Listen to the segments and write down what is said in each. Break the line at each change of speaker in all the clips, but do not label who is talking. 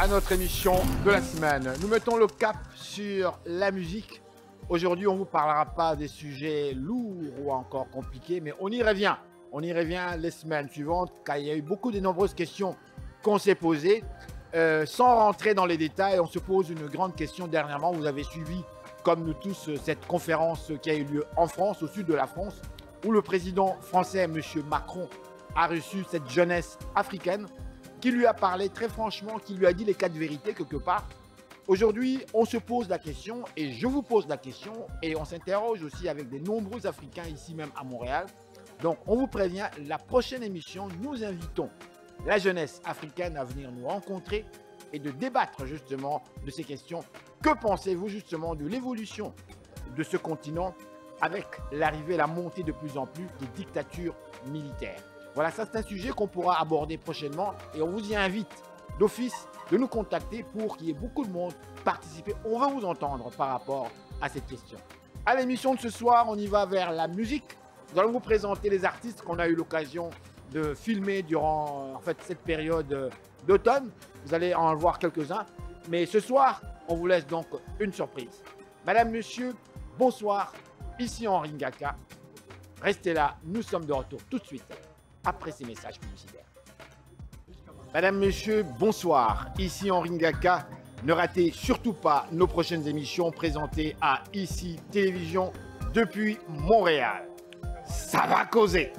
à notre émission de la semaine. Nous mettons le cap sur la musique. Aujourd'hui, on ne vous parlera pas des sujets lourds ou encore compliqués, mais on y revient. On y revient les semaines suivantes, car il y a eu beaucoup de nombreuses questions qu'on s'est posées. Sans rentrer dans les détails, on se pose une grande question dernièrement. Vous avez suivi, comme nous tous, cette conférence qui a eu lieu en France, au sud de la France, où le président français, M. Macron, a reçu cette jeunesse africaine qui lui a parlé très franchement, qui lui a dit les quatre vérités quelque part. Aujourd'hui, on se pose la question, et je vous pose la question, et on s'interroge aussi avec de nombreux Africains ici même à Montréal. Donc, on vous prévient, la prochaine émission, nous invitons la jeunesse africaine à venir nous rencontrer et de débattre justement de ces questions. Que pensez-vous justement de l'évolution de ce continent avec l'arrivée, la montée de plus en plus des dictatures militaires? Voilà, ça c'est un sujet qu'on pourra aborder prochainement et on vous y invite d'office de nous contacter pour qu'il y ait beaucoup de monde participer. On va vous entendre par rapport à cette question. À l'émission de ce soir, on y va vers la musique. Nous allons vous présenter les artistes qu'on a eu l'occasion de filmer durant cette période d'automne. Vous allez en voir quelques-uns. Mais ce soir, on vous laisse donc une surprise. Madame, monsieur, bonsoir. Ici Henri Ngaka. Restez là, nous sommes de retour tout de suite après ces messages publicitaires. Madame, monsieur, bonsoir. Ici Henri Ngaka. Ne ratez surtout pas nos prochaines émissions présentées à ICI Télévision depuis Montréal. Ça va causer.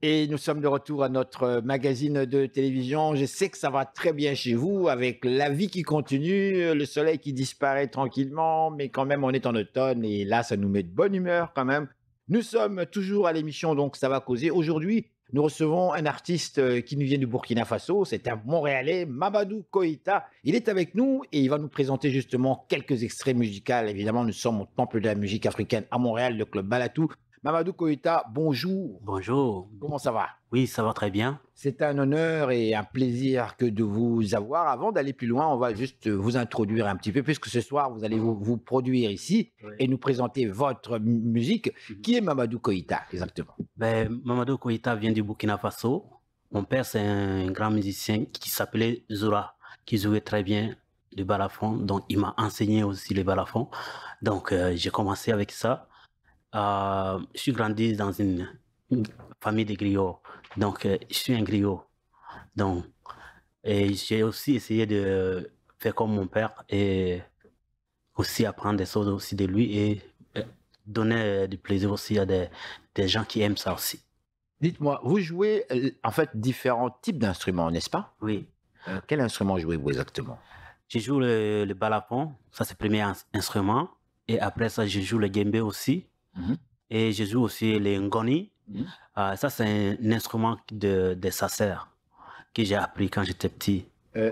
Et nous sommes de retour à notre magazine de télévision. Je sais que ça va très bien chez vous avec la vie qui continue, le soleil qui disparaît tranquillement, mais quand même on est en automne et là ça nous met de bonne humeur quand même. Nous sommes toujours à l'émission donc ça va causer. Aujourd'hui, nous recevons un artiste qui nous vient du Burkina Faso. C'est un Montréalais, Mamadou Koïta. Il est avec nous et il va nous présenter justement quelques extraits musicaux. Évidemment, nous sommes au temple de la musique africaine à Montréal, le club Balatou. Mamadou Koïta, bonjour.
Bonjour.
Comment ça va?
Oui, ça va très bien.
C'est un honneur et un plaisir que de vous avoir. Avant d'aller plus loin, on va juste vous introduire un petit peu, puisque ce soir, vous allez vous produire ici et nous présenter votre musique. Qui est Mamadou Koïta, exactement?
Mamadou Koïta vient du Burkina Faso. Mon père, c'est un grand musicien qui s'appelait Zoura, qui jouait très bien le balafon. Donc, il m'a enseigné aussi le balafon. Donc, j'ai commencé avec ça. Je suis grandi dans une famille de griots, donc je suis un griot. Donc, et j'ai aussi essayé de faire comme mon père et aussi apprendre des choses aussi de lui et donner du plaisir aussi à des gens qui aiment ça aussi.
Dites-moi, vous jouez en fait différents types d'instruments, n'est-ce pas?
Oui.
Quel instrument jouez-vous exactement?
Je joue le balafon, ça c'est le premier instrument, et après ça je joue le djembé aussi. Et je joue aussi les ngoni. Ça, c'est un instrument de sasser que j'ai appris quand j'étais petit.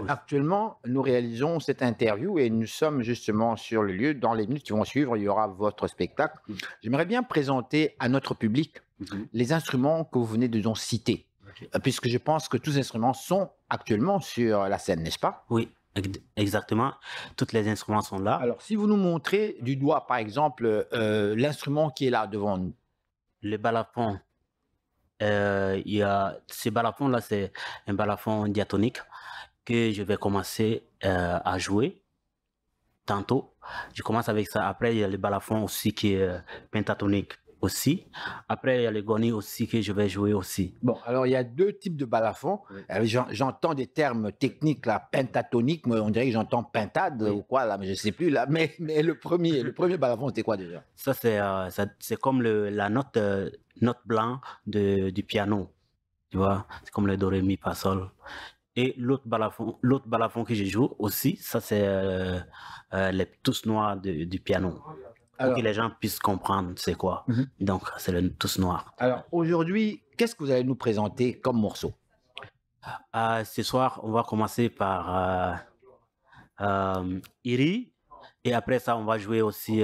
Actuellement, nous réalisons cette interview et nous sommes justement sur le lieu. Dans les minutes qui vont suivre, il y aura votre spectacle. J'aimerais bien présenter à notre public les instruments que vous venez de nous citer. puisque je pense que tous les instruments sont actuellement sur la scène, n'est-ce pas?
Oui, exactement. Tous les instruments sont là.
Alors, si vous nous montrez du doigt, par exemple, l'instrument qui est là devant nous.
Le balafon, il y a ce balafon-là, c'est un balafon diatonique que je vais commencer à jouer tantôt. Je commence avec ça. Après, il y a le balafon aussi qui est pentatonique aussi. Après, il y a le goni aussi que je vais jouer aussi.
Bon, alors il y a deux types de balafons.
Oui.
J'entends des termes techniques, là, pentatonique, moi, on dirait que j'entends pintade
Oui.
ou quoi, là, mais je ne sais plus, là. Mais le premier balafon, c'était quoi déjà?
Ça, c'est comme la note, note blanc du piano. Tu vois, c'est comme le do, ré, mi, fa, sol. Et l'autre balafon que je joue aussi, ça, c'est les touches noires du piano. Pour
Alors,
que les gens puissent comprendre c'est quoi. Donc, c'est le touche noir.
alors aujourd'hui, qu'est-ce que vous allez nous présenter comme morceau?
Ce soir, on va commencer par Iri. Et après ça, on va jouer aussi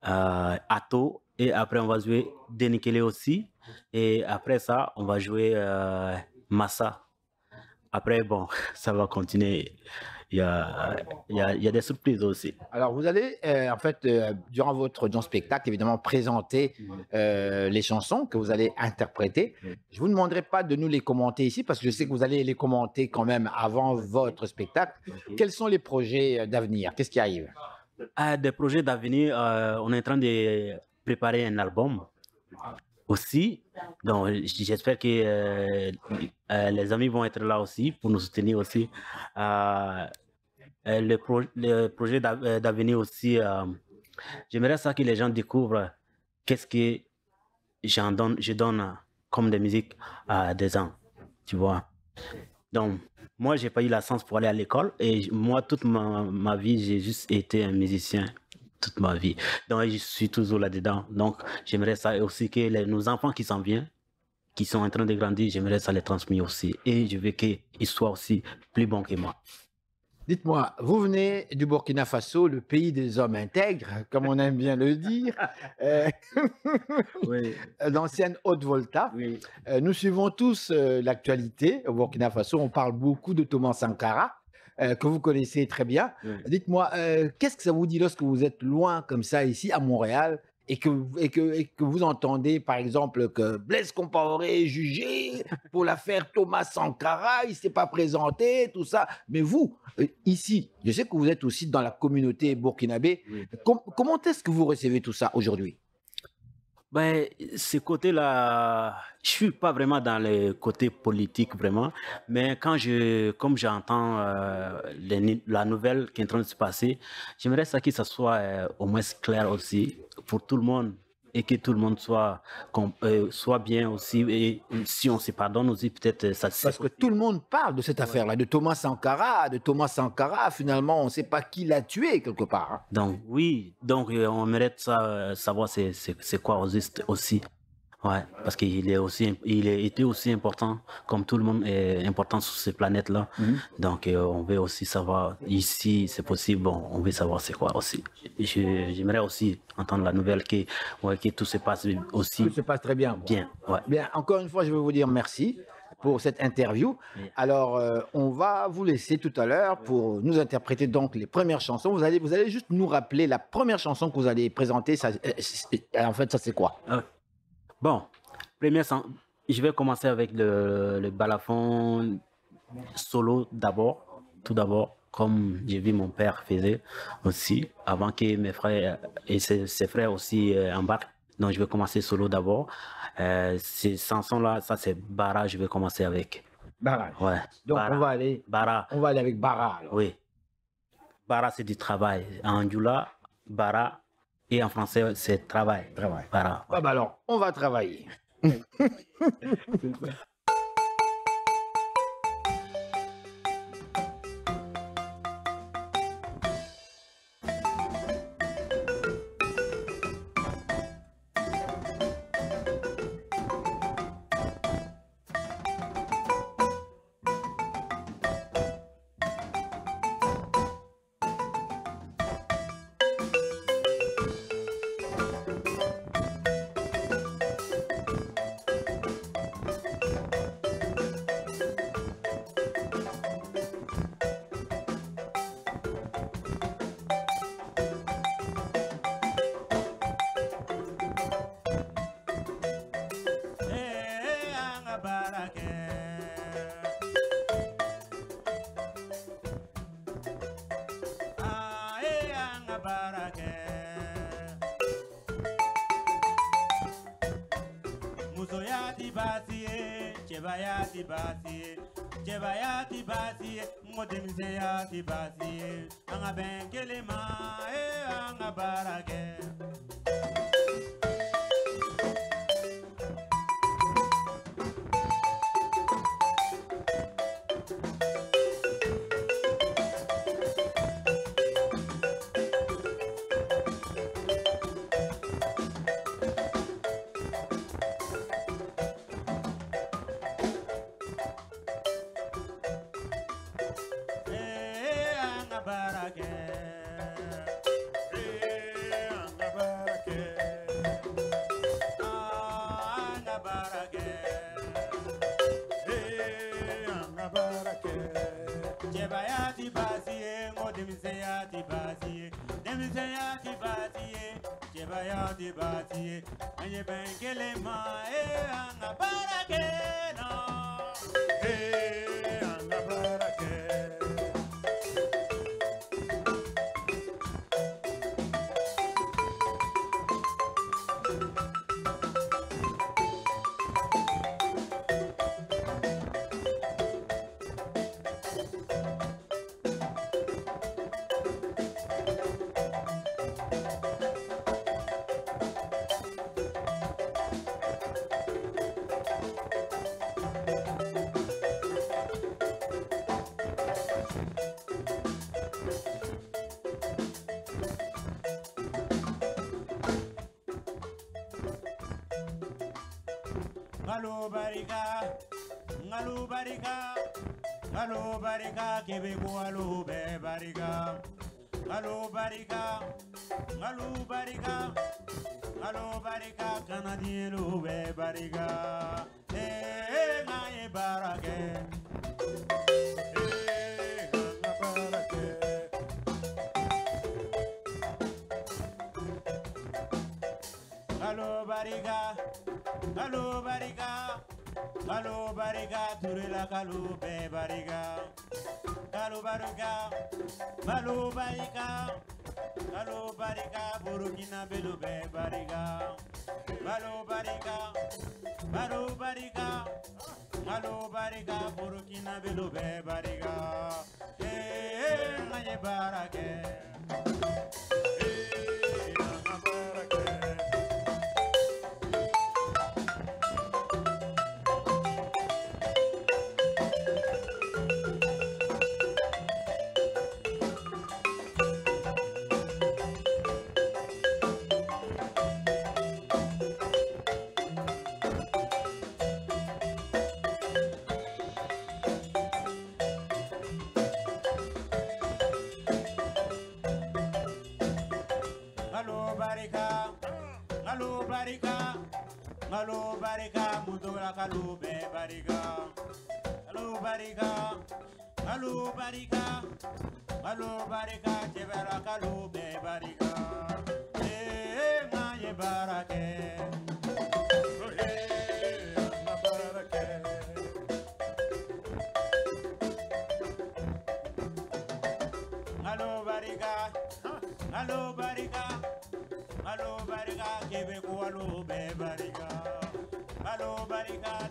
Ato. Et après, on va jouer Denikele aussi. Et après ça, on va jouer Massa. Après, bon, ça va continuer. Il y a des surprises aussi.
Alors, vous allez, en fait, durant votre spectacle, évidemment, présenter les chansons que vous allez interpréter. Je ne vous demanderai pas de nous les commenter ici, parce que je sais que vous allez les commenter quand même avant votre spectacle. Quels sont les projets d'avenir? Qu'est-ce qui arrive?
Des projets d'avenir, on est en train de préparer un album aussi. Donc, j'espère que les amis vont être là aussi pour nous soutenir aussi. Le projet d'avenir aussi, j'aimerais ça que les gens découvrent qu'est-ce que je donne comme de musique à des gens, tu vois. Donc, moi, j'ai pas eu la chance pour aller à l'école et moi, toute ma vie, j'ai juste été un musicien toute ma vie. Donc, je suis toujours là-dedans. Donc, j'aimerais ça aussi que nos enfants qui s'en viennent, qui sont en train de grandir, j'aimerais ça les transmettre aussi. Et je veux qu'ils soient aussi plus bons que moi.
Dites-moi, vous venez du Burkina Faso, le pays des hommes intègres, comme on aime bien le dire,
Oui,
d'ancienne Haute-Volta.
oui.
Nous suivons tous l'actualité au Burkina Faso. On parle beaucoup de Thomas Sankara, que vous connaissez très bien.
Oui.
Dites-moi, qu'est-ce que ça vous dit lorsque vous êtes loin comme ça, ici à Montréal, et que vous entendez, par exemple, que Blaise Compaoré est jugé pour l'affaire Thomas Sankara, il ne s'est pas présenté, tout ça. Mais vous, ici, je sais que vous êtes aussi dans la communauté burkinabé.
Oui.
Comment est-ce que vous recevez tout ça aujourd'hui?
Ben, ce côté-là, je suis pas vraiment dans le côté politique vraiment, mais comme j'entends la nouvelle qui est en train de se passer, j'aimerais ça que ça soit au moins clair aussi pour tout le monde et que tout le monde soit bien aussi. Et si on se pardonne aussi, peut-être ça se
Parce que tout le monde parle de cette affaire-là, de Thomas Sankara. De Thomas Sankara, finalement, on ne sait pas qui l'a tué quelque part, hein.
Donc oui, donc on mérite ça, savoir c'est quoi aussi. Ouais, parce qu'il est aussi, il a été aussi important, comme tout le monde est important sur cette planète-là. Donc on veut aussi savoir ici, c'est possible, bon, on veut savoir c'est quoi aussi. J'aimerais aussi entendre la nouvelle que tout se passe aussi
Tout se passe très bien, quoi.
bien. Ouais.
Bien, encore une fois, je veux vous dire merci pour cette interview.
Oui.
Alors, on va vous laisser tout à l'heure pour nous interpréter donc les premières chansons. Vous allez juste nous rappeler la première chanson que vous allez présenter. Ça, en fait, ça c'est quoi?
Bon, je vais commencer avec le balafon solo d'abord, tout d'abord, comme j'ai vu mon père faisait aussi, avant que mes frères et ses frères aussi embarquent. Donc je vais commencer solo d'abord. Ces chansons-là, ça c'est Bara, je vais commencer avec.
Bara.
Ouais.
Donc,
Bara. Bara,
on va aller avec Bara. Alors.
oui. Bara, c'est du travail. En Djoula, Bara, et en français, c'est travail.
Travail.
Bara.
Ah bah alors, on va travailler.
barake. Anga barake. Muso yati basiye, cheba yati basiye, cheba yati basiye, modemise yati basiye. Anga benkele ma, anga barake. Jebayati basiye, modemiseyati basiye, demiseyati basiye, jebayati basiye, anye benkele ma, anga barake no, anga barake. Ngalo barika, ngalo barika, ngalo barika, Quebeco alo be barika, ngalo barika, ngalo barika, ngalo barika, Canadien lo be barika, ngaye barake, barake. Ngalo barika. Kalu barika, kalu barika, turila kalu be barika, kalu barika, kalu barika, kalu barika, Burkina belu be barika, kalu barika, kalu barika, kalu barika, Burkina belu be barika, ngaye barake. Ngalo barika, mudola kalu be barika, ngalo barika, ngalo barika, ngalo barika, jebera kalu be barika, ngaye barake, barake. Ngalo barika, ngalo barika. Alo barika, Quebeco alo be barika, alo barika.